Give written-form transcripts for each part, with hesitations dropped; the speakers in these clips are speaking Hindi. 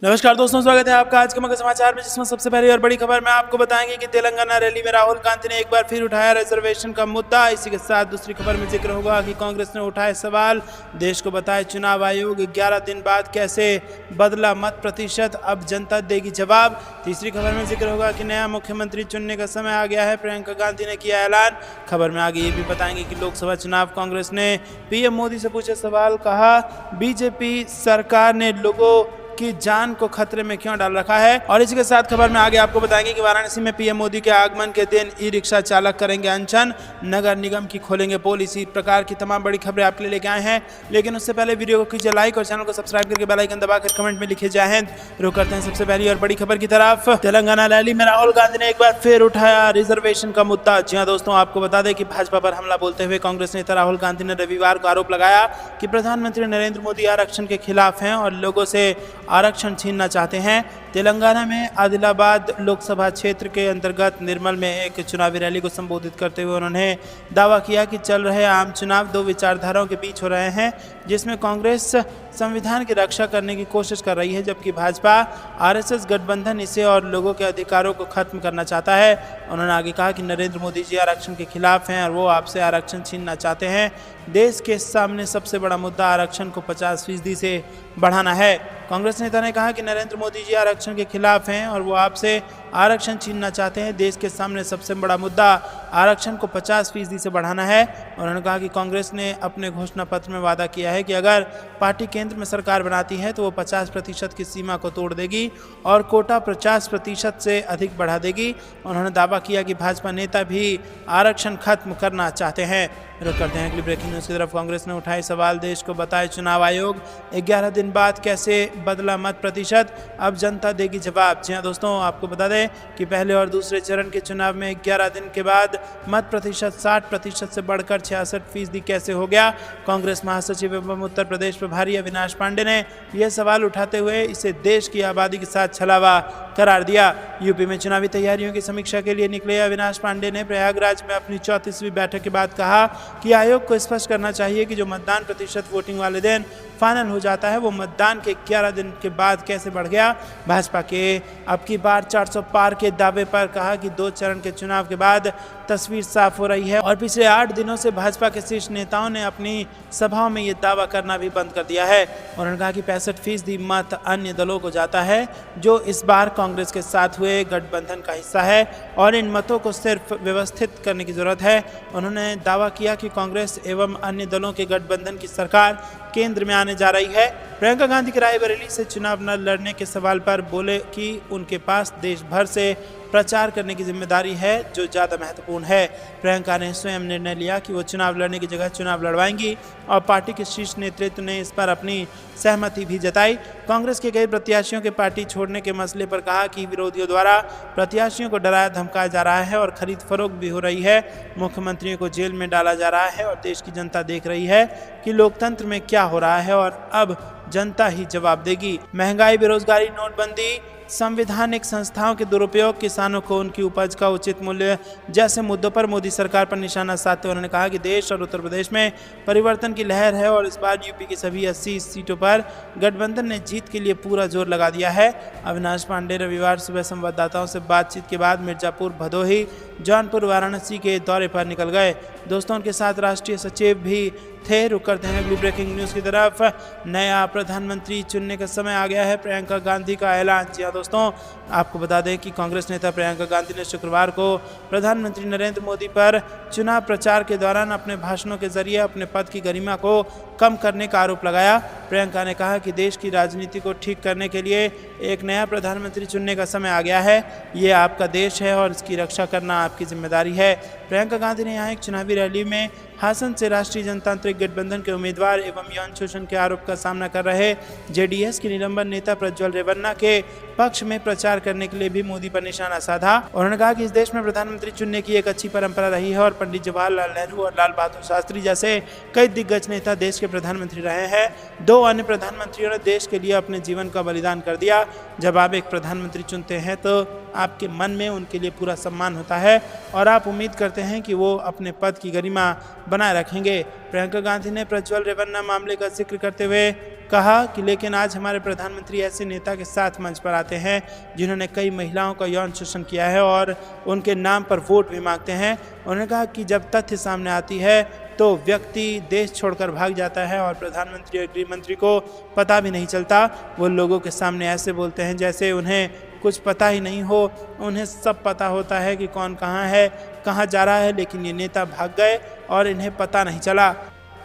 नमस्कार दोस्तों, स्वागत है आपका आज के मुख्य समाचार में, जिसमें सबसे पहली और बड़ी खबर में आपको बताएंगे कि तेलंगाना रैली में राहुल गांधी ने एक बार फिर उठाया रिजर्वेशन का मुद्दा। इसी के साथ दूसरी खबर में जिक्र होगा कि कांग्रेस ने उठाए सवाल, देश को बताए चुनाव आयोग 11 दिन बाद कैसे बदला मत प्रतिशत, अब जनता देगी जवाब। तीसरी खबर में जिक्र होगा कि नया मुख्यमंत्री चुनने का समय आ गया है, प्रियंका गांधी ने किया ऐलान। खबर में आगे ये भी बताएंगे कि लोकसभा चुनाव कांग्रेस ने पीएम मोदी से पूछे सवाल, कहा बीजेपी सरकार ने लोगों की जान को खतरे में क्यों डाल रखा है। और इसी के साथ खबर में आगे आपको बताएंगे कि वाराणसी में पीएम मोदी के आगमन के दिन ई रिक्शा चालक करेंगे अनशन, नगर निगम की खोलेंगे पोल। इसी प्रकार की तमाम बड़ी खबरें आपके लिए लेके आए हैं, लेकिन उससे पहले वीडियो को कीजिए लाइक और चैनल को सब्सक्राइब करके बेल आइकन दबाकर कमेंट में लिखिए जय हिंद। रुक करते हैं सबसे पहली और बड़ी खबर की तरफ। तेलंगाना रैली में राहुल गांधी ने एक बार फिर उठाया रिजर्वेशन का मुद्दा। जी हाँ दोस्तों, आपको बता दें कि भाजपा पर हमला बोलते हुए कांग्रेस नेता राहुल गांधी ने रविवार को आरोप लगाया कि प्रधानमंत्री नरेंद्र मोदी आरक्षण के खिलाफ हैं और लोगों से आरक्षण छीनना चाहते हैं। तेलंगाना में आदिलाबाद लोकसभा क्षेत्र के अंतर्गत निर्मल में एक चुनावी रैली को संबोधित करते हुए उन्होंने दावा किया कि चल रहे आम चुनाव दो विचारधाराओं के बीच हो रहे हैं, जिसमें कांग्रेस संविधान की रक्षा करने की कोशिश कर रही है, जबकि भाजपा आरएसएस गठबंधन इसे और लोगों के अधिकारों को खत्म करना चाहता है। उन्होंने आगे कहा कि नरेंद्र मोदी जी आरक्षण के खिलाफ हैं और वो आपसे आरक्षण छीनना चाहते हैं। देश के सामने सबसे बड़ा मुद्दा आरक्षण को 50% से बढ़ाना है। कांग्रेस नेता ने कहा कि नरेंद्र मोदी जी आरक्षण के खिलाफ हैं और वो आपसे आरक्षण छीनना चाहते हैं। देश के सामने सबसे बड़ा मुद्दा आरक्षण को 50% से बढ़ाना है। उन्होंने कहा कि कांग्रेस ने अपने घोषणा पत्र में वादा किया है कि अगर पार्टी केंद्र में सरकार बनाती है तो वो 50% की सीमा को तोड़ देगी और कोटा 50% से अधिक बढ़ा देगी। उन्होंने दावा किया कि भाजपा नेता भी आरक्षण खत्म करना चाहते हैं। रुक करते हैं अगली ब्रेकिंग न्यूज़ की तरफ। कांग्रेस ने उठाए सवाल, देश को बताए चुनाव आयोग 11 दिन बाद कैसे बदला मत प्रतिशत, अब जनता देगी जवाब। जी हाँ दोस्तों, आपको बता दें कि पहले और दूसरे चरण के चुनाव में 11 दिन के बाद मत प्रतिशत 60% से बढ़कर 66% कैसे हो गया। कांग्रेस महासचिव एवं उत्तर प्रदेश प्रभारी अविनाश पांडे ने यह सवाल उठाते हुए इसे देश की आबादी के साथ छलावा करार दिया। यूपी में चुनावी तैयारियों की समीक्षा के लिए निकले अविनाश पांडे ने प्रयागराज में अपनी 34वीं बैठक के बाद कहा कि आयोग को स्पष्ट करना चाहिए कि जो मतदान प्रतिशत वोटिंग वाले दिन फाइनल हो जाता है वो मतदान के 11 दिन के बाद कैसे बढ़ गया। भाजपा के अब की बार 400 पार के दावे पर कहा कि 2 चरण के चुनाव के बाद तस्वीर साफ हो रही है और पिछले 8 दिनों से भाजपा के शीर्ष नेताओं ने अपनी सभाओं में ये दावा करना भी बंद कर दिया है। उन्होंने कहा कि 65% मत अन्य दलों को जाता है जो इस बार कांग्रेस के साथ हुए गठबंधन का हिस्सा है और इन मतों को सिर्फ व्यवस्थित करने की जरूरत है। उन्होंने दावा किया कि कांग्रेस एवं अन्य दलों के गठबंधन की सरकार केंद्र में आने जा रही है। प्रियंका गांधी की रायबरेली से चुनाव न लड़ने के सवाल पर बोले कि उनके पास देश भर से प्रचार करने की जिम्मेदारी है जो ज़्यादा महत्वपूर्ण है। प्रियंका ने स्वयं निर्णय लिया कि वो चुनाव लड़ने की जगह चुनाव लड़वाएंगी और पार्टी के शीर्ष नेतृत्व ने इस पर अपनी सहमति भी जताई। कांग्रेस के कई प्रत्याशियों के पार्टी छोड़ने के मसले पर कहा कि विरोधियों द्वारा प्रत्याशियों को डराया धमकाया जा रहा है और खरीद फरोख्त भी हो रही है। मुख्यमंत्रियों को जेल में डाला जा रहा है और देश की जनता देख रही है कि लोकतंत्र में क्या हो रहा है और अब जनता ही जवाब देगी। महंगाई, बेरोजगारी, नोटबंदी, संवैधानिक संस्थाओं के दुरुपयोग, किसानों को उनकी उपज का उचित मूल्य जैसे मुद्दों पर मोदी सरकार पर निशाना साधते उन्होंने कहा कि देश और उत्तर प्रदेश में परिवर्तन की लहर है और इस बार यूपी की सभी 80 सीटों पर गठबंधन ने जीत के लिए पूरा जोर लगा दिया है। अविनाश पांडे रविवार सुबह संवाददाताओं से बातचीत के बाद मिर्जापुर, भदोही, जौनपुर, वाराणसी के दौरे पर निकल गए। दोस्तों, उनके साथ राष्ट्रीय सचिव भी थे। रुक करते हैं अगली ब्रेकिंग न्यूज़ की तरफ। नया प्रधानमंत्री चुनने का समय आ गया है, प्रियंका गांधी का ऐलान। जी हाँ दोस्तों, आपको बता दें कि कांग्रेस नेता प्रियंका गांधी ने शुक्रवार को प्रधानमंत्री नरेंद्र मोदी पर चुनाव प्रचार के दौरान अपने भाषणों के जरिए अपने पद की गरिमा को कम करने का आरोप लगाया। प्रियंका ने कहा कि देश की राजनीति को ठीक करने के लिए एक नया प्रधानमंत्री चुनने का समय आ गया है। ये आपका देश है और इसकी रक्षा करना आपकी जिम्मेदारी है। प्रियंका गांधी ने यहाँ एक चुनावी रैली में हासन से राष्ट्रीय जनतांत्रिक गठबंधन के उम्मीदवार एवं यौन शोषण के आरोप का सामना कर रहे जेडीएस के निलंबन नेता प्रज्वल रेवन्ना के पक्ष में प्रचार करने के लिए भी मोदी पर निशाना साधा। उन्होंने कहा कि इस देश में प्रधानमंत्री चुनने की एक अच्छी परंपरा रही है और पंडित जवाहरलाल नेहरू और लाल बहादुर शास्त्री जैसे कई दिग्गज नेता देश के प्रधानमंत्री रहे हैं। 2 अन्य प्रधानमंत्रियों ने देश के लिए अपने जीवन का बलिदान कर दिया। जब आप एक प्रधानमंत्री चुनते हैं तो आपके मन में उनके लिए पूरा सम्मान होता है और आप उम्मीद करते हैं कि वो अपने पद की गरिमा बनाए रखेंगे। प्रियंका गांधी ने प्रज्वल रेवन्ना मामले का जिक्र करते हुए कहा कि लेकिन आज हमारे प्रधानमंत्री ऐसे नेता के साथ मंच पर आते हैं जिन्होंने कई महिलाओं का यौन शोषण किया है और उनके नाम पर वोट भी मांगते हैं। उन्होंने कहा कि जब तथ्य सामने आती है तो व्यक्ति देश छोड़कर भाग जाता है और प्रधानमंत्री और गृह मंत्री को पता भी नहीं चलता। वो लोगों के सामने ऐसे बोलते हैं जैसे उन्हें कुछ पता ही नहीं हो। उन्हें सब पता होता है कि कौन कहाँ है, कहाँ जा रहा है, लेकिन ये नेता भाग गए और इन्हें पता नहीं चला।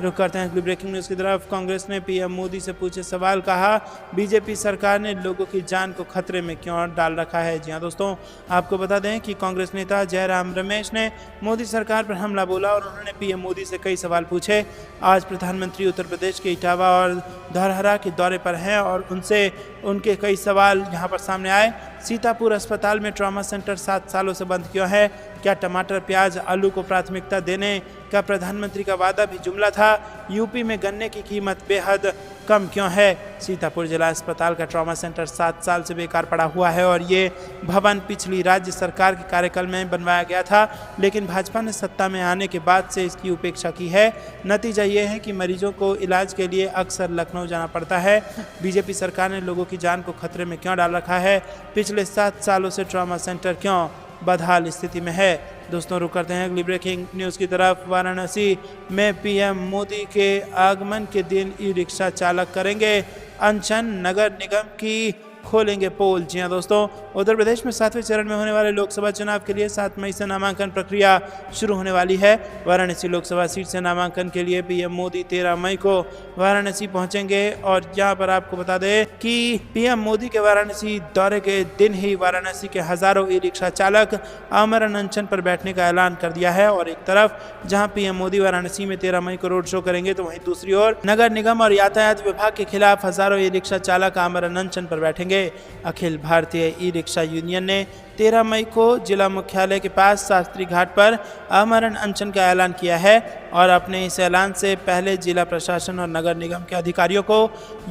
रुक करते हैं अगली ब्रेकिंग न्यूज़ की तरफ। कांग्रेस ने पीएम मोदी से पूछे सवाल, कहा बीजेपी सरकार ने लोगों की जान को खतरे में क्यों डाल रखा है। जी हाँ दोस्तों, आपको बता दें कि कांग्रेस नेता जयराम रमेश ने मोदी सरकार पर हमला बोला और उन्होंने पीएम मोदी से कई सवाल पूछे। आज प्रधानमंत्री उत्तर प्रदेश के इटावा और धौरहरा के दौरे पर हैं और उनसे उनके कई सवाल यहाँ पर सामने आए। सीतापुर अस्पताल में ट्रॉमा सेंटर 7 सालों से बंद क्यों है? क्या टमाटर, प्याज, आलू को प्राथमिकता देने का प्रधानमंत्री का वादा भी जुमला था? यूपी में गन्ने की कीमत बेहद कम क्यों है? सीतापुर जिला अस्पताल का ट्रॉमा सेंटर 7 साल से बेकार पड़ा हुआ है और ये भवन पिछली राज्य सरकार के कार्यकाल में बनवाया गया था, लेकिन भाजपा ने सत्ता में आने के बाद से इसकी उपेक्षा की है। नतीजा ये है कि मरीजों को इलाज के लिए अक्सर लखनऊ जाना पड़ता है। बीजेपी सरकार ने लोगों की जान को खतरे में क्यों डाल रखा है? पिछले 7 सालों से ट्रॉमा सेंटर क्यों बदहाल स्थिति में है? दोस्तों रुक करते हैं अगली ब्रेकिंग न्यूज़ की तरफ। वाराणसी में पीएम मोदी के आगमन के दिन ई रिक्शा चालक करेंगे अनशन, नगर निगम की खोलेंगे पोल। जी हाँ दोस्तों, उत्तर प्रदेश में 7वें चरण में होने वाले लोकसभा चुनाव के लिए 7 मई से नामांकन प्रक्रिया शुरू होने वाली है। वाराणसी लोकसभा सीट से नामांकन के लिए पीएम मोदी 13 मई को वाराणसी पहुंचेंगे और यहाँ पर आपको बता दें कि पीएम मोदी के वाराणसी दौरे के दिन ही वाराणसी के हजारों ई रिक्शा चालक आमरण अनशन पर बैठने का ऐलान कर दिया है। और एक तरफ जहाँ पीएम मोदी वाराणसी में 13 मई को रोड शो करेंगे, तो वहीं दूसरी ओर नगर निगम और यातायात विभाग के खिलाफ हजारों ई रिक्शा चालक आमरण अनशन पर बैठेंगे। Akhil Bharatiya e rickshaw union ने 13 मई को जिला मुख्यालय के पास शास्त्री घाट पर आमरण अनशन का ऐलान किया है और अपने इस ऐलान से पहले जिला प्रशासन और नगर निगम के अधिकारियों को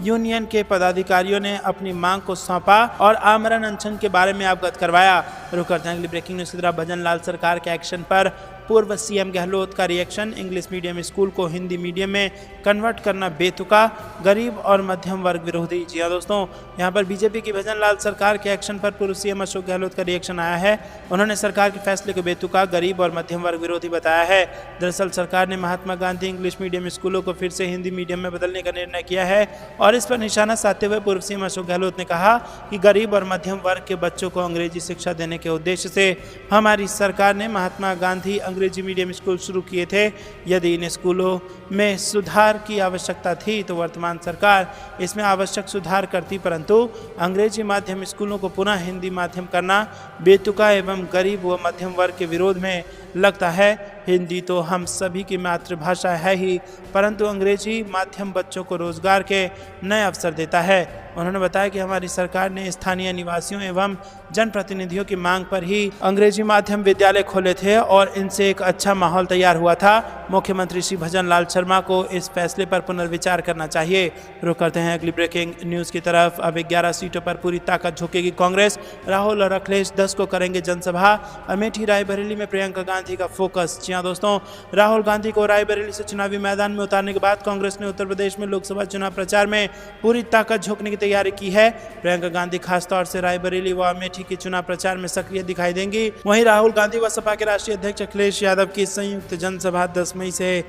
यूनियन के पदाधिकारियों ने अपनी मांग को सौंपा और आमरण अनशन के बारे में अवगत करवाया। रुक करते हैं अगली ब्रेकिंग न्यूज़ की तरफ। भजन लाल सरकार के एक्शन पर पूर्व सीएम गहलोत का रिएक्शन, इंग्लिश मीडियम स्कूल को हिंदी मीडियम में कन्वर्ट करना बेतुका, गरीब और मध्यम वर्ग विरोधी। जी हाँ दोस्तों, यहाँ पर बीजेपी की भजन लाल सरकार के एक्शन पर पूर्व सीएम अशोक गहलोत का रिएक्शन आया है। उन्होंने सरकार के फैसले को बेतुका, गरीब और मध्यम वर्ग विरोधी बताया है। दरअसल सरकार ने महात्मा गांधी इंग्लिश मीडियम स्कूलों को फिर से हिंदी मीडियम में बदलने का निर्णय किया है और इस पर निशाना साधते हुए पूर्व सीएम अशोक गहलोत ने कहा कि गरीब और मध्यम वर्ग के बच्चों को अंग्रेजी शिक्षा देने के उद्देश्य से हमारी सरकार ने महात्मा गांधी अंग्रेजी मीडियम स्कूल शुरू किए थे। यदि इन स्कूलों में सुधार की आवश्यकता थी तो वर्तमान सरकार इसमें आवश्यक सुधार करती, परंतु अंग्रेजी माध्यम स्कूलों को पुनः हिंदी माध्यम करना बेतुका एवं गरीब व मध्यम वर्ग के विरोध में लगता है। हिंदी तो हम सभी की मातृभाषा है ही, परंतु अंग्रेजी माध्यम बच्चों को रोजगार के नए अवसर देता है। उन्होंने बताया कि हमारी सरकार ने स्थानीय निवासियों एवं जनप्रतिनिधियों की मांग पर ही अंग्रेजी माध्यम विद्यालय खोले थे और इनसे एक अच्छा माहौल तैयार हुआ था। मुख्यमंत्री श्री भजन लाल शर्मा को इस फैसले पर पुनर्विचार करना चाहिए। रुक करते हैं अगली ब्रेकिंग न्यूज़ की तरफ। अब 11 सीटों पर पूरी ताकत झोंकेगी कांग्रेस, राहुल और अखिलेश 10 को करेंगे जनसभा। अमेठी रायबरेली में प्रियंका गांधी का फोकस। जी हाँ दोस्तों, राहुल गांधी को रायबरेली से चुनावी मैदान में उतारने के बाद कांग्रेस ने उत्तर प्रदेश में लोकसभा चुनाव प्रचार में पूरी ताकत झोंकने की तैयारी की है। प्रियंका गांधी खासतौर से रायबरेली व अमेठी के चुनाव प्रचार में सक्रिय दिखाई देंगी। वहीं राहुल गांधी व सपा के राष्ट्रीय अध्यक्ष अखिलेश यादव की संयुक्त जनसभा 10 मई से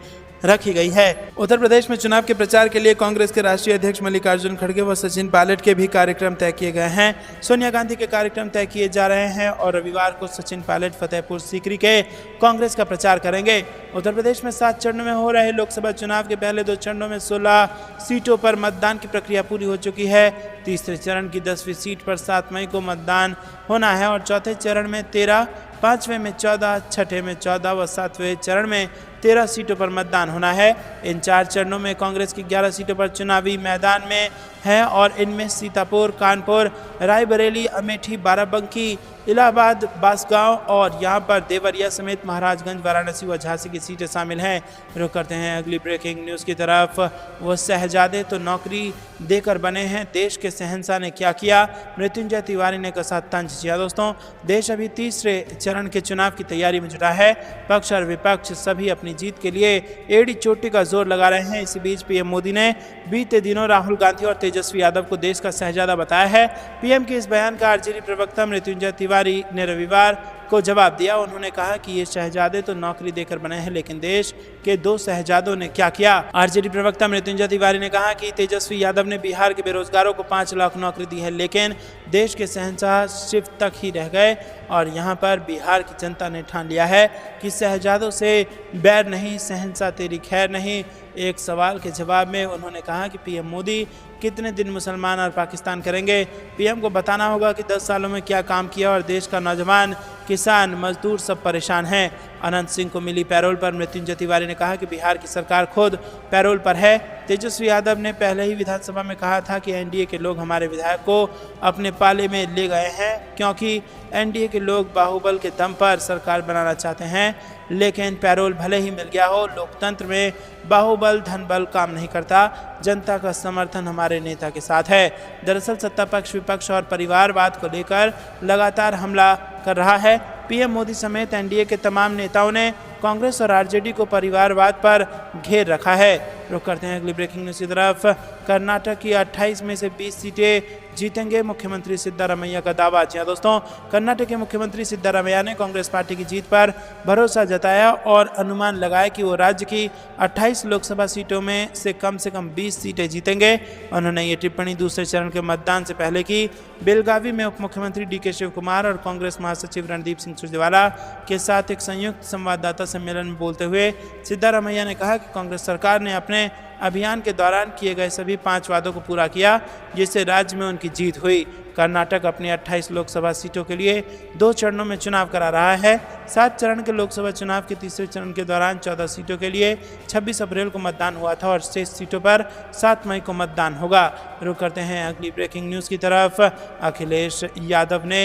रखी गई है। उत्तर प्रदेश में चुनाव के प्रचार के लिए कांग्रेस के राष्ट्रीय अध्यक्ष मल्लिकार्जुन खड़गे व सचिन पायलट के भी कार्यक्रम तय किए गए हैं। सोनिया गांधी के कार्यक्रम तय किए जा रहे हैं और रविवार को सचिन पायलट फतेहपुर सीकरी के कांग्रेस का प्रचार करेंगे। उत्तर प्रदेश में 7 चरणों में हो रहे लोकसभा चुनाव के पहले 2 चरणों में 16 सीटों पर मतदान की प्रक्रिया पूरी हो चुकी है। तीसरे चरण की 10वीं सीट पर 7 मई को मतदान होना है और चौथे चरण में 13, 5वें में 14, छठे में 14 व 7वें चरण में 13 सीटों पर मतदान होना है। इन 4 चरणों में कांग्रेस की 11 सीटों पर चुनावी मैदान में है और इनमें सीतापुर, कानपुर, रायबरेली, अमेठी, बाराबंकी, इलाहाबाद, बांसगांव और यहाँ पर देवरिया समेत महाराजगंज, वाराणसी व झांसी की सीटें शामिल हैं। रुक करते हैं अगली ब्रेकिंग न्यूज़ की तरफ। वो शहजादे तो नौकरी देकर बने हैं, देश के शहंशाह ने क्या किया, मृत्युंजय तिवारी ने कसा तंज। जी दोस्तों, देश अभी तीसरे चरण के चुनाव की तैयारी में जुटा है। पक्ष और विपक्ष सभी अपनी अपनी जीत के लिए एड़ी चोटी का जोर लगा रहे हैं। इसी बीच पीएम मोदी ने बीते दिनों राहुल गांधी और तेजस्वी यादव को देश का शहजादा बताया है। पीएम के इस बयान का आरजेडी प्रवक्ता मृत्युंजय तिवारी ने रविवार को जवाब दिया। उन्होंने कहा कि ये शहजादे तो नौकरी देकर बने हैं, लेकिन देश के 2 शहजादों ने क्या किया। आरजेडी प्रवक्ता मृत्युंजय तिवारी ने कहा कि तेजस्वी यादव ने बिहार के बेरोजगारों को 5 लाख नौकरी दी है, लेकिन देश के शहंशाह शिव तक ही रह गए और यहाँ पर बिहार की जनता ने ठान लिया है कि शहजादों से बैर नहीं, शहंशाह तेरी खैर नहीं। एक सवाल के जवाब में उन्होंने कहा कि पीएम मोदी कितने दिन मुसलमान और पाकिस्तान करेंगे। पीएम को बताना होगा कि 10 सालों में क्या काम किया और देश का नौजवान, किसान, मजदूर सब परेशान हैं। अनंत सिंह को मिली पैरोल पर मृत्युंजय तिवारी ने कहा कि बिहार की सरकार खुद पैरोल पर है। तेजस्वी यादव ने पहले ही विधानसभा में कहा था कि एनडीए के लोग हमारे विधायक को अपने पाले में ले गए हैं, क्योंकि एनडीए के लोग बाहुबल के दम पर सरकार बनाना चाहते हैं, लेकिन पैरोल भले ही मिल गया हो, लोकतंत्र में बाहुबल धनबल काम नहीं करता। जनता का समर्थन हमारे नेता के साथ है। दरअसल सत्ता पक्ष, विपक्ष और परिवारवाद को लेकर लगातार हमला कर रहा है। पीएम मोदी समेत एनडीए के तमाम नेताओं ने कांग्रेस और आरजेडी को परिवारवाद पर घेर रखा है। रुक करते हैं अगली ब्रेकिंग न्यूज़ की तरफ। कर्नाटक की 28 में से 20 सीटें जीतेंगे मुख्यमंत्री सिद्धारमैया का दावा। जी हाँ दोस्तों, कर्नाटक के मुख्यमंत्री सिद्धारमैया ने कांग्रेस पार्टी की जीत पर भरोसा जताया और अनुमान लगाया कि वो राज्य की 28 लोकसभा सीटों में से कम 20 सीटें जीतेंगे। उन्होंने ये टिप्पणी दूसरे चरण के मतदान से पहले की। बेलगावी में उप मुख्यमंत्री डीके शिव कुमार और कांग्रेस महासचिव रणदीप सिंह सुरजेवाला के साथ एक संयुक्त संवाददाता सम्मेलन में बोलते हुए सिद्धारमैया ने कहा कि कांग्रेस सरकार ने अपने अभियान के दौरान किए गए सभी 5 वादों को पूरा किया, जिससे राज्य में उनकी जीत हुई। कर्नाटक अपनी 28 लोकसभा सीटों के लिए 2 चरणों में चुनाव करा रहा है। 7 चरण के लोकसभा चुनाव के तीसरे चरण के दौरान 14 सीटों के लिए 26 अप्रैल को मतदान हुआ था और शेष सीटों पर 7 मई को मतदान होगा। रुक करते हैं अगली ब्रेकिंग न्यूज़ की तरफ। अखिलेश यादव ने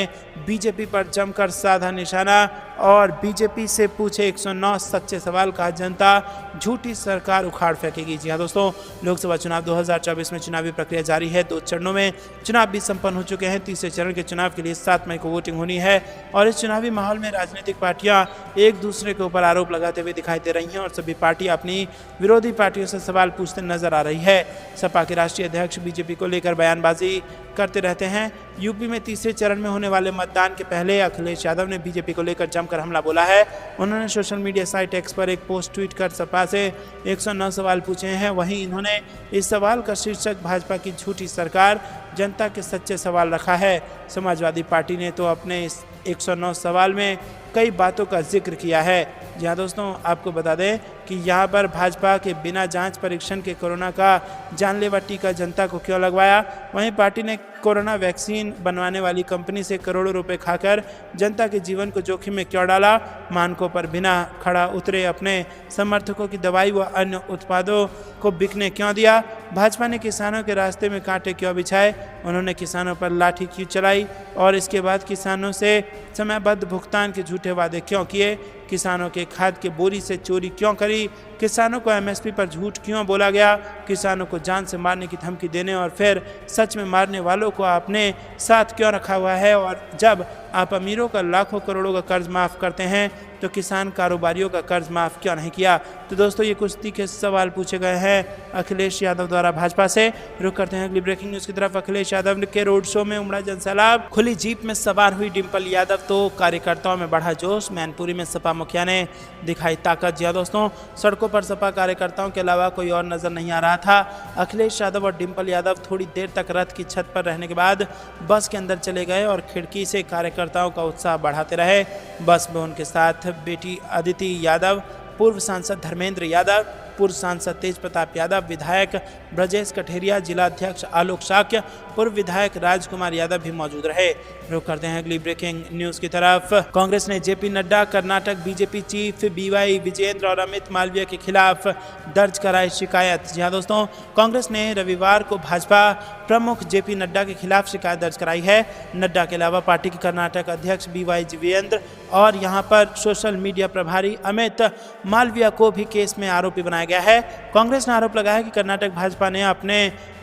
बीजेपी पर जमकर साधा निशाना और बीजेपी से पूछे 109 सच्चे सवाल, कहा जनता झूठी सरकार उखाड़ फेंकेगी। जी हाँ दोस्तों, लोकसभा चुनाव 2024 में चुनावी प्रक्रिया जारी है। 2 चरणों में चुनाव भी संपन्न हो चुके हैं। तीसरे चरण के चुनाव के लिए 7 मई को वोटिंग होनी है और इस चुनावी माहौल में राजनीतिक पार्टियां एक दूसरे के ऊपर आरोप लगाते हुए दिखाई दे रही हैं और सभी पार्टियां अपनी विरोधी पार्टियों से सवाल पूछते नजर आ रही है। सपा के राष्ट्रीय अध्यक्ष बीजेपी को लेकर बयानबाजी करते रहते हैं। यूपी में तीसरे चरण में होने वाले मतदान के पहले अखिलेश यादव ने बीजेपी को लेकर जमकर हमला बोला है। उन्होंने सोशल मीडिया साइट एक्स पर एक पोस्ट ट्वीट कर सपा से 109 सवाल पूछे हैं। वहीं इन्होंने इस सवाल का शीर्षक भाजपा की झूठी सरकार, जनता के सच्चे सवाल रखा है। समाजवादी पार्टी ने तो अपने इस 109 सवाल में कई बातों का जिक्र किया है। जी हाँ दोस्तों, आपको बता दें कि यहाँ पर भाजपा के बिना जांच परीक्षण के कोरोना का जानलेवा टीका जनता को क्यों लगवाया। वहीं पार्टी ने कोरोना वैक्सीन बनवाने वाली कंपनी से करोड़ों रुपए खाकर जनता के जीवन को जोखिम में क्यों डाला। मानकों पर बिना खड़ा उतरे अपने समर्थकों की दवाई व अन्य उत्पादों को बिकने क्यों दिया। भाजपा ने किसानों के रास्ते में कांटे क्यों बिछाए। उन्होंने किसानों पर लाठी क्यों चलाई और इसके बाद किसानों से समयबद्ध भुगतान के झूठे वादे क्यों किए। किसानों के खाद के बोरी से चोरी क्यों करी। किसानों को एमएसपी पर झूठ क्यों बोला गया। किसानों को जान से मारने की धमकी देने और फिर सच में मारने वालों को आपने साथ क्यों रखा हुआ है। और जब आप अमीरों का लाखों करोड़ों का कर्ज माफ़ करते हैं तो किसान कारोबारियों का कर्ज माफ़ क्यों नहीं किया। तो दोस्तों, ये कुछ तीखे सवाल पूछे गए हैं अखिलेश यादव द्वारा भाजपा से। रुक करते हैं अगली ब्रेकिंग न्यूज़ की तरफ। अखिलेश यादव के रोड शो में उमड़ा जनसैलाब, खुली जीप में सवार हुई डिम्पल यादव तो कार्यकर्ताओं में बढ़ा जोश। मैनपुरी में सपा मुखिया ने दिखाई ताकत। जी दोस्तों, सड़कों पर सपा कार्यकर्ताओं के अलावा कोई और नजर नहीं आ रहा था। अखिलेश यादव और डिम्पल यादव थोड़ी देर तक रथ की छत पर रहने के बाद बस के अंदर चले गए और खिड़की से कार्यकर्ताओं का उत्साह बढ़ाते रहे। बस में उनके साथ बेटी अदिति यादव, पूर्व सांसद धर्मेंद्र यादव, पूर्व सांसद तेज प्रताप यादव, विधायक ब्रजेश कठेरिया, जिला अध्यक्ष आलोक शाक्य, पूर्व विधायक राजकुमार यादव भी मौजूद रहे। रुक करते हैं अगली ब्रेकिंग न्यूज की तरफ। कांग्रेस ने जेपी नड्डा, कर्नाटक बीजेपी चीफ बीवाई विजेंद्र और अमित मालवीय के खिलाफ दर्ज कराई शिकायत। जी हाँ दोस्तों, कांग्रेस ने रविवार को भाजपा प्रमुख जेपी नड्डा के खिलाफ शिकायत दर्ज कराई है। नड्डा के अलावा पार्टी के कर्नाटक अध्यक्ष बीवाई विजेंद्र और यहाँ पर सोशल मीडिया प्रभारी अमित मालवीय को भी केस में आरोपी बनाया गया है। कांग्रेस ने आरोप लगाया कि कर्नाटक भाजपा ने अपने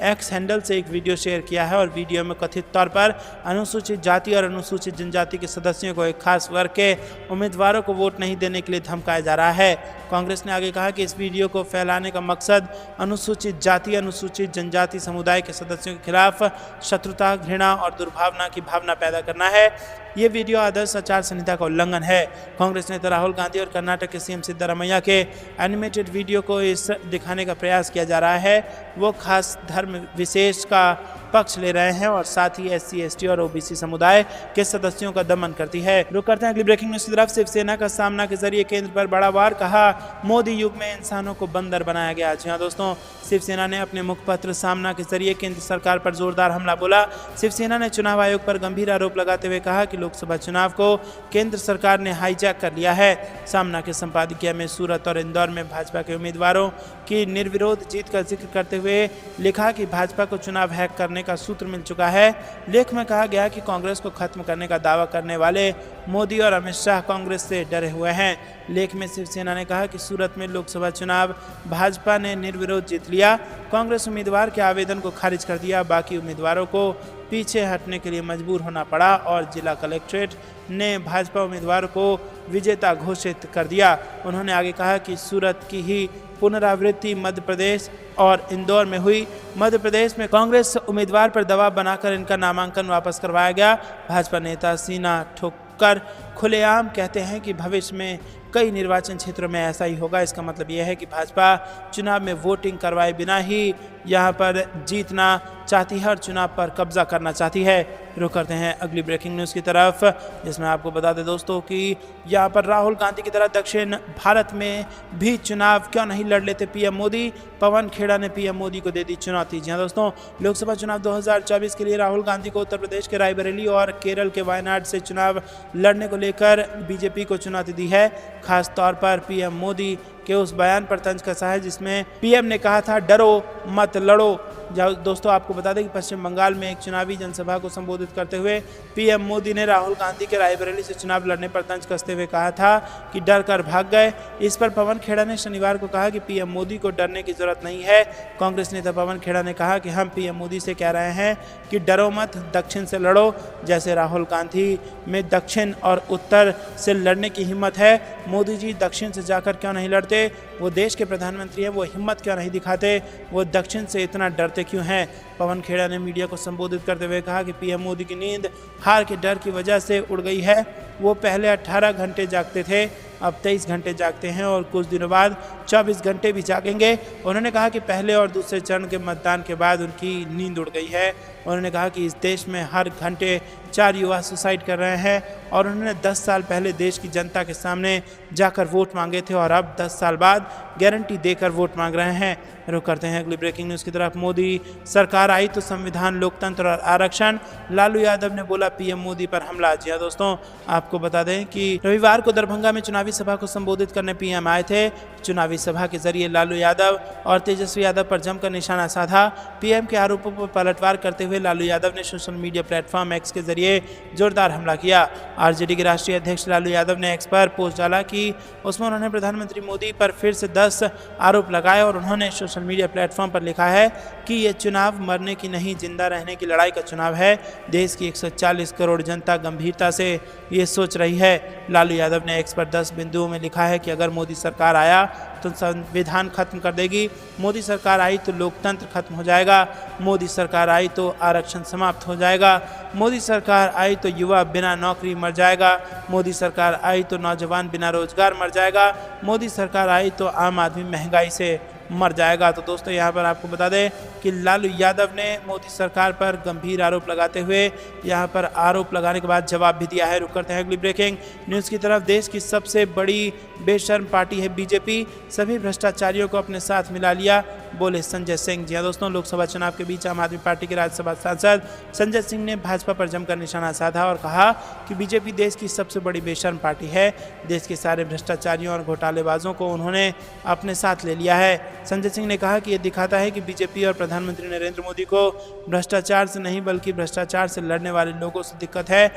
एक्स हैंडल से एक वीडियो शेयर किया है और वीडियो में कथित तौर पर अनुसूचित जाति और अनुसूचित जनजाति के सदस्यों को एक खास वर्ग के उम्मीदवारों को वोट नहीं देने के लिए धमकाया जा रहा है। कांग्रेस ने आगे कहा कि इस वीडियो को फैलाने का मकसद अनुसूचित जाति अनुसूचित जनजाति समुदाय के सदस्यों के खिलाफ शत्रुता, घृणा और दुर्भावना की भावना पैदा करना है। ये वीडियो आदर्श आचार संहिता का उल्लंघन है। कांग्रेस नेता राहुल गांधी और कर्नाटक के सीएम सिद्धरामैया के एनिमेटेड वीडियो को इस दिखाने का प्रयास किया जा रहा है वो खास धर्म विशेष का पक्ष ले रहे हैं और साथ ही SC, ST और OBC समुदाय के सदस्यों का दमन करती है। रुक करते हैं अगली ब्रेकिंग न्यूज की तरफ। शिवसेना का सामना के जरिए केंद्र पर बड़ा वार, कहा मोदी युग में इंसानों को बंदर बनाया गया। जी हाँ दोस्तों, शिवसेना ने अपने मुखपत्र सामना के जरिए केंद्र सरकार पर जोरदार हमला बोला। शिवसेना ने चुनाव आयोग पर गंभीर आरोप लगाते हुए कहा कि लोकसभा चुनाव को केंद्र सरकार ने हाईजैक कर लिया है। सामना के संपादकीय में सूरत और इंदौर में भाजपा के उम्मीदवारों की निर्विरोध जीत का जिक्र करते हुए लिखा कि भाजपा को चुनाव हैक करने का सूत्र मिल चुका है। लेख में कहा गया कि कांग्रेस को खत्म करने का दावा करने वाले मोदी और अमित शाह कांग्रेस से डरे हुए हैं। लेख में शिवसेना ने कहा कि सूरत में लोकसभा चुनाव भाजपा ने निर्विरोध जीत लिया। कांग्रेस उम्मीदवार के आवेदन को खारिज कर दिया। बाकी उम्मीदवारों को पीछे हटने के लिए मजबूर होना पड़ा और जिला कलेक्ट्रेट ने भाजपा उम्मीदवार को विजेता घोषित कर दिया। उन्होंने आगे कहा कि सूरत की ही पुनरावृत्ति मध्य प्रदेश और इंदौर में हुई। मध्य प्रदेश में कांग्रेस उम्मीदवार पर दबाव बनाकर इनका नामांकन वापस करवाया गया। भाजपा नेता सीना ठोकर खुलेआम कहते हैं कि भविष्य में कई निर्वाचन क्षेत्रों में ऐसा ही होगा। इसका मतलब यह है कि भाजपा चुनाव में वोटिंग करवाए बिना ही यहाँ पर जीतना चाहती है और चुनाव पर कब्जा करना चाहती है। रुक करते हैं अगली ब्रेकिंग न्यूज़ की तरफ, जिसमें आपको बता दें दोस्तों कि यहाँ पर राहुल गांधी की तरह दक्षिण भारत में भी चुनाव क्यों नहीं लड़ लेते पीएम मोदी। पवन खेड़ा ने पीएम मोदी को दे दी चुनौती। जी हाँ दोस्तों, लोकसभा चुनाव 2024 के लिए राहुल गांधी को उत्तर प्रदेश के रायबरेली और केरल के वायनाड से चुनाव लड़ने को लेकर बीजेपी को चुनौती दी है। खास तौर पर पीएम मोदी के उस बयान पर तंज कसा है जिसमें पीएम ने कहा था डरो मत लड़ो। दोस्तों आपको बता दें कि पश्चिम बंगाल में एक चुनावी जनसभा को संबोधित करते हुए पीएम मोदी ने राहुल गांधी के रायबरेली से चुनाव लड़ने पर तंज कसते हुए कहा था कि डर कर भाग गए। इस पर पवन खेड़ा ने शनिवार को कहा कि पीएम मोदी को डरने की जरूरत नहीं है। कांग्रेस नेता पवन खेड़ा ने कहा कि हम पीएम मोदी से कह रहे हैं कि डरो मत, दक्षिण से लड़ो। जैसे राहुल गांधी में दक्षिण और उत्तर से लड़ने की हिम्मत है, मोदी जी दक्षिण से जाकर क्यों नहीं लड़ते? वो देश के प्रधानमंत्री हैं, वो हिम्मत क्यों नहीं दिखाते? वो दक्षिण से इतना डरते क्यों हैं? पवन खेड़ा ने मीडिया को संबोधित करते हुए कहा कि पीएम मोदी की नींद हार के डर की वजह से उड़ गई है। वो पहले 18 घंटे जागते थे, अब 23 घंटे जागते हैं और कुछ दिनों बाद 24 घंटे भी जागेंगे। उन्होंने कहा कि पहले और दूसरे चरण के मतदान के बाद उनकी नींद उड़ गई है। उन्होंने कहा कि इस देश में हर घंटे 4 युवा सुसाइड कर रहे हैं और उन्होंने 10 साल पहले देश की जनता के सामने जाकर वोट मांगे थे और अब 10 साल बाद गारंटी देकर वोट मांग रहे हैं। रुक करते हैं अगली ब्रेकिंग न्यूज़ की तरफ। मोदी सरकार आई तो संविधान, लोकतंत्र और आरक्षण, लालू यादव ने बोला पीएम मोदी पर हमला। जी हाँ दोस्तों, आपको बता दें कि रविवार को दरभंगा में चुनावी सभा को संबोधित करने पीएम आए थे। चुनावी सभा के जरिए लालू यादव और तेजस्वी यादव पर जमकर निशाना साधा। पीएम के आरोपों पर पलटवार करते हुए लालू यादव ने सोशल मीडिया प्लेटफॉर्म एक्स के जरिए जोरदार हमला किया। आरजेडी के राष्ट्रीय अध्यक्ष लालू यादव ने एक्स पर पोस्ट डाला कि उसमें उन्होंने प्रधानमंत्री मोदी पर फिर से 10 आरोप लगाए और उन्होंने सोशल मीडिया प्लेटफॉर्म पर लिखा है कि ये चुनाव मरने की नहीं, जिंदा रहने की लड़ाई का चुनाव है। देश की 140 करोड़ जनता गंभीरता से ये सोच रही है। लालू यादव ने एक्स पर 10 बिंदुओं में लिखा है कि अगर मोदी सरकार आया तो संविधान खत्म कर देगी, मोदी सरकार आई तो लोकतंत्र खत्म हो जाएगा, मोदी सरकार आई तो आरक्षण समाप्त हो जाएगा, मोदी सरकार आई तो युवा बिना नौकरी मर जाएगा, मोदी सरकार आई तो नौजवान बिना रोजगार मर जाएगा, मोदी सरकार आई तो आम आदमी महंगाई से मर जाएगा। तो दोस्तों यहाँ पर आपको बता दें कि लालू यादव ने मोदी सरकार पर गंभीर आरोप लगाते हुए यहाँ पर आरोप लगाने के बाद जवाब भी दिया है। रुक करते हैं अगली ब्रेकिंग न्यूज़ की तरफ। देश की सबसे बड़ी बेशर्म पार्टी है बीजेपी, सभी भ्रष्टाचारियों को अपने साथ मिला लिया, बोले संजय सिंह। जी हाँ दोस्तों, लोकसभा चुनाव के बीच आम आदमी पार्टी के राज्यसभा सांसद संजय सिंह ने भाजपा पर जमकर निशाना साधा और कहा कि बीजेपी देश की सबसे बड़ी बेशर्म पार्टी है। देश के सारे भ्रष्टाचारियों और घोटालेबाजों को उन्होंने अपने साथ ले लिया है। संजय सिंह ने कहा कि यह दिखाता है कि बीजेपी और प्रधानमंत्री नरेंद्र मोदी को भ्रष्टाचार से नहीं बल्कि भ्रष्टाचार से लड़ने वाले लोगों से दिक्कत है।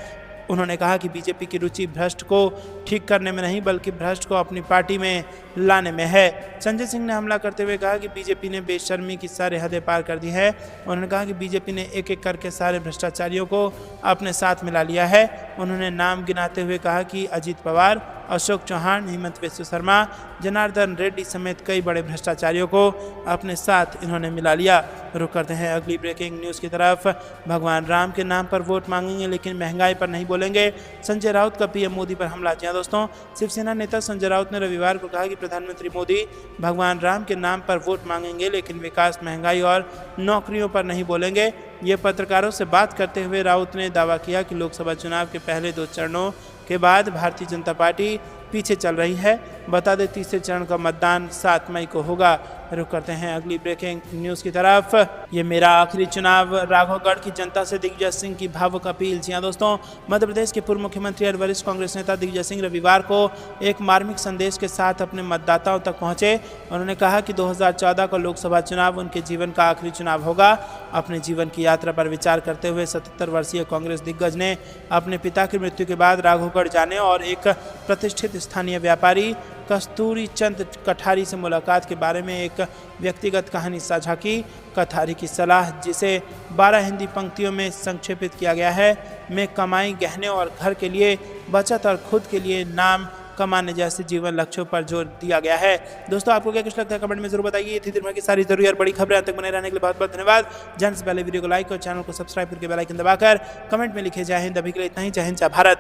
उन्होंने कहा कि बीजेपी की रुचि भ्रष्ट को ठीक करने में नहीं बल्कि भ्रष्ट को अपनी पार्टी में लाने में है। संजय सिंह ने हमला करते हुए कहा कि बीजेपी ने बेशर्मी की सारी हदें पार कर दी है। उन्होंने कहा कि बीजेपी ने एक एक करके सारे भ्रष्टाचारियों को अपने साथ मिला लिया है। उन्होंने नाम गिनाते हुए कहा कि अजीत पवार, अशोक चौहान, हेमंत बिस्वा शर्मा, जनार्दन रेड्डी समेत कई बड़े भ्रष्टाचारियों को अपने साथ इन्होंने मिला लिया। रुक करते हैं अगली ब्रेकिंग न्यूज़ की तरफ। भगवान राम के नाम पर वोट मांगेंगे लेकिन महंगाई पर नहीं बोलेंगे, संजय राउत का पीएम मोदी पर हमला। जी दोस्तों, शिवसेना नेता संजय राउत ने रविवार को कहा कि प्रधानमंत्री मोदी भगवान राम के नाम पर वोट मांगेंगे लेकिन विकास, महंगाई और नौकरियों पर नहीं बोलेंगे। ये पत्रकारों से बात करते हुए राउत ने दावा किया कि लोकसभा चुनाव के पहले 2 चरणों के बाद भारतीय जनता पार्टी पीछे चल रही है। बता दें तीसरे चरण का मतदान 7 मई को होगा। रुक करते हैं अगली ब्रेकिंग न्यूज़ की तरफ। ये मेरा आखिरी चुनाव, राघवगढ़ की जनता से दिग्विजय सिंह की भावुक अपील। जी हाँ दोस्तों, मध्य प्रदेश के पूर्व मुख्यमंत्री और वरिष्ठ कांग्रेस नेता दिग्विजय सिंह रविवार को एक मार्मिक संदेश के साथ अपने मतदाताओं तक पहुंचे। उन्होंने कहा कि 2014 का लोकसभा चुनाव उनके जीवन का आखिरी चुनाव होगा। अपने जीवन की यात्रा पर विचार करते हुए 77 वर्षीय कांग्रेस दिग्गज ने अपने पिता की मृत्यु के बाद राघवगढ़ जाने और एक प्रतिष्ठित स्थानीय व्यापारी कस्तूरी चंद कठारी से मुलाकात के बारे में एक व्यक्तिगत कहानी साझा की। कठारी की सलाह, जिसे 12 हिंदी पंक्तियों में संक्षेपित किया गया है, में कमाई, गहने और घर के लिए बचत और खुद के लिए नाम कमाने जैसे जीवन लक्ष्यों पर जोर दिया गया है। दोस्तों, आपको क्या कुछ लगता है कमेंट में जरूर बताइए। थी दिन भर की सारी जरूरी और बड़ी खबरें तक बने रहने के लिए बहुत बहुत धन्यवाद। जाने से पहले वीडियो को लाइक और चैनल को सब्सक्राइब करके बेल आइकन दबाकर कमेंट में लिखे जय हिंद। अभी के लिए इतना ही। जय हिंद, जय भारत।